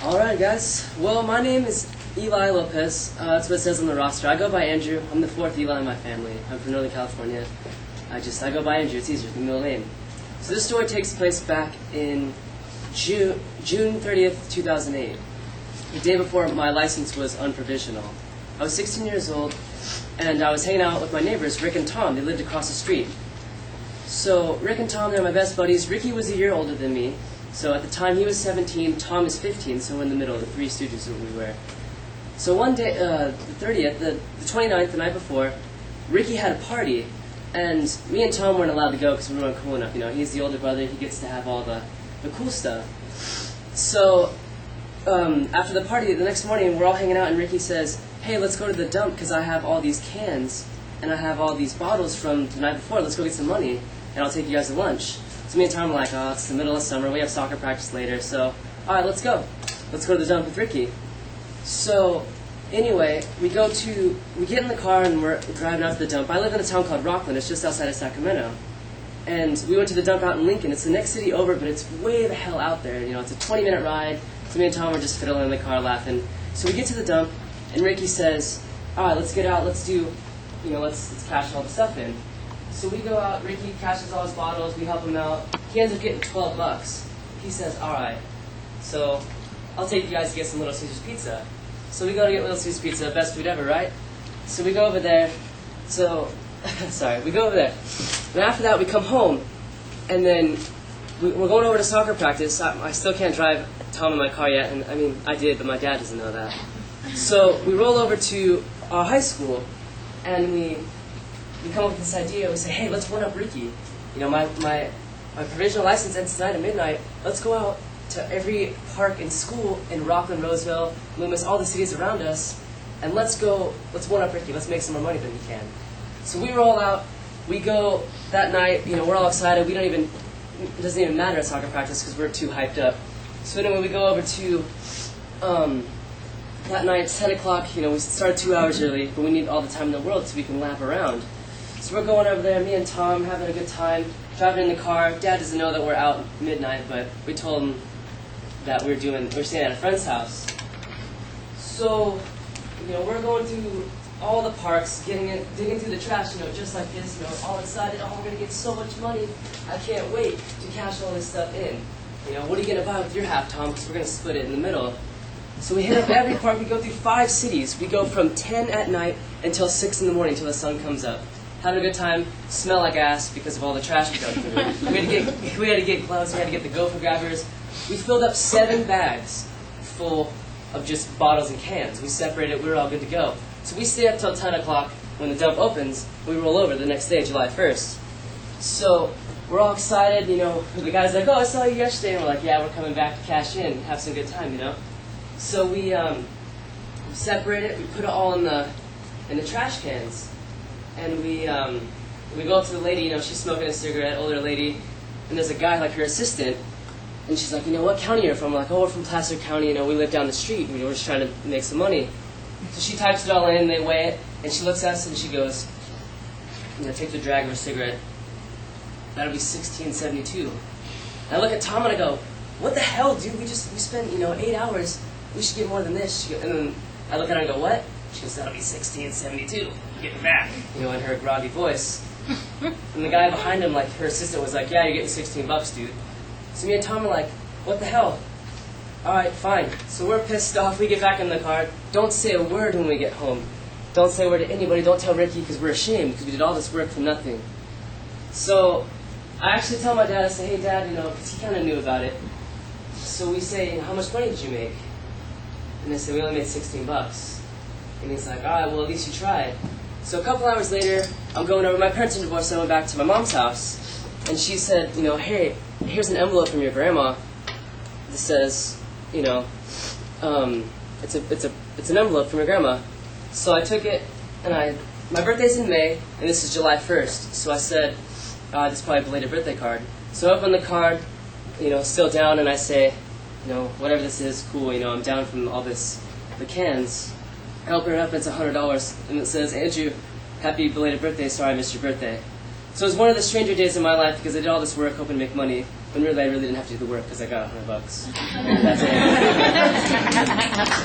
Alright guys, well my name is Eli Lopez, that's what it says on the roster. I go by Andrew, I'm the fourth Eli in my family. I'm from Northern California. I go by Andrew, it's easier, the middle name. So this story takes place back in June 30th, 2008. The day before my license was unprovisional. I was 16 years old, and I was hanging out with my neighbors, Rick and Tom. They lived across the street. So Rick and Tom, they're my best buddies. Ricky was a year older than me. So at the time he was 17, Tom is 15, so we're in the middle, the Three Stooges that we were. So one day, the 30th, the 29th, the night before, Ricky had a party, and me and Tom weren't allowed to go because we weren't cool enough. You know, he's the older brother, he gets to have all the cool stuff. So after the party, the next morning, we're all hanging out, and Ricky says, hey, let's go to the dump because I have all these cans, and I have all these bottles from the night before. Let's go get some money, and I'll take you guys to lunch. So me and Tom were like, oh, it's the middle of summer, we have soccer practice later, so, alright, let's go. Let's go to the dump with Ricky. So, anyway, we get in the car and we're driving out to the dump. I live in a town called Rockland, it's just outside of Sacramento. And we went to the dump out in Lincoln. It's the next city over, but it's way the hell out there. You know, it's a 20-minute ride. So me and Tom were just fiddling in the car laughing. So we get to the dump, and Ricky says, alright, let's get out, let's cash all the stuff in. So we go out, Ricky cashes all his bottles, we help him out. He ends up getting $12. He says, alright, so I'll take you guys to get some Little Caesars pizza. So we go to get Little Caesars pizza, best food ever, right? So we go over there, we go over there. And after that we come home, and then we're going over to soccer practice. I still can't drive Tom in my car yet, and I mean, I did, but my dad doesn't know that. So we roll over to our high school, and we come up with this idea. We say, hey, let's one-up Ricky. You know, my provisional license ends tonight at midnight. Let's go out to every park and school in Rockland, Roseville, Loomis, all the cities around us, and let's one-up Ricky. Let's make some more money than we can. So we roll out. We go that night. You know, we're all excited. It doesn't even matter at soccer practice because we're too hyped up. So anyway, we go over to that night. It's 10 o'clock. You know, we start 2 hours early, but we need all the time in the world so we can lap around. So we're going over there, me and Tom, having a good time, driving in the car. Dad doesn't know that we're out midnight, but we told him that we're staying at a friend's house. So, you know, we're going through all the parks, digging through the trash, you know, just like this, you know, all excited, oh, we're going to get so much money. I can't wait to cash all this stuff in. You know, what are you going to buy with your half, Tom? Because we're going to split it in the middle. So we hit up every park, we go through 5 cities. We go from 10 at night until 6 in the morning until the sun comes up. Having a good time, smell like ass because of all the trash we dug through. We had to get gloves, we had to get the gopher grabbers. We filled up 7 bags full of just bottles and cans. We separated, we were all good to go. So we stay up till 10 o'clock when the dump opens. We roll over the next day, July 1st. So we're all excited, you know. The guy's like, oh, I saw you yesterday. And we're like, yeah, we're coming back to cash in, have some good time, you know. So we separate it, we put it all in the trash cans. And we go up to the lady, you know, she's smoking a cigarette, older lady, and there's a guy, like her assistant, and she's like, you know, what county are you from? We're like, oh, we're from Placer County, you know, we live down the street, you know, we're just trying to make some money. So she types it all in, they weigh it, and she looks at us and she goes, you know, takes a drag of her cigarette, that'll be $16.72. And I look at Tom and I go, what the hell, dude, we spent, you know, 8 hours, we should get more than this. And then I look at her and go, what? She goes, that'll be $16.72. Get it back. You know, in her groggy voice. And the guy behind him, like, her assistant was like, yeah, you're getting $16, dude. So me and Tom are like, what the hell? Alright, fine. So we're pissed off. We get back in the car. Don't say a word when we get home. Don't say a word to anybody. Don't tell Ricky because we're ashamed because we did all this work for nothing. So I actually tell my dad, I say, hey, Dad, you know, because he kind of knew about it. So we say, how much money did you make? And they say, we only made $16. And he's like, all right, well, at least you tried. So a couple hours later, I'm going over. My parents are divorced, so I went back to my mom's house. And she said, you know, hey, here's an envelope from your grandma. That says, you know, it's an envelope from your grandma. So I took it, and my birthday's in May, and this is July 1st. So I said, this is probably a belated birthday card. So I open the card, you know, still down, and I say, you know, whatever this is, cool, you know, I'm down from all the cans. I open it up, and it's $100, and it says, Andrew, happy belated birthday, sorry I missed your birthday. So it was one of the stranger days in my life because I did all this work hoping to make money, when really I really didn't have to do the work because I got $100. That's it. have